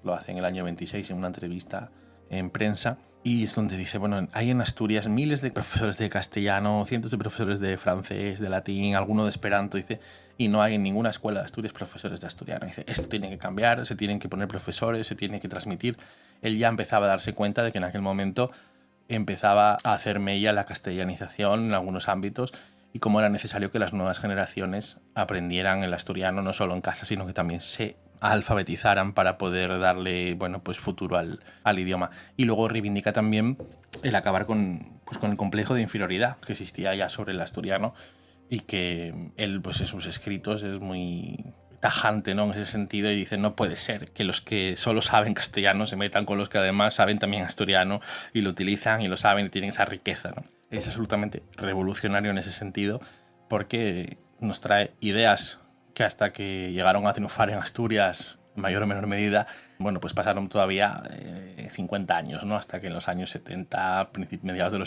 lo hace en el año 26 en una entrevista en prensa, y es donde dice, bueno, hay en Asturias miles de profesores de castellano, cientos de profesores de francés, de latín, alguno de esperanto, dice, y no hay en ninguna escuela de Asturias profesores de asturiano. Dice, esto tiene que cambiar, se tienen que poner profesores, se tiene que transmitir. Él ya empezaba a darse cuenta de que en aquel momento empezaba a hacer mella la castellanización en algunos ámbitos, y cómo era necesario que las nuevas generaciones aprendieran el asturiano no solo en casa, sino que también se alfabetizaran para poder darle, bueno, pues futuro al idioma. Y luego reivindica también el acabar con el complejo de inferioridad que existía ya sobre el asturiano, y que él, pues en sus escritos es muy tajante, ¿no?, en ese sentido, y dice, no puede ser que los que solo saben castellano se metan con los que además saben también asturiano y lo utilizan y lo saben y tienen esa riqueza, ¿no? Es absolutamente revolucionario en ese sentido, porque nos trae ideas que hasta que llegaron a triunfar en Asturias, en mayor o menor medida, bueno, pues pasaron todavía 50 años, ¿no? Hasta que en los años 70, mediados de los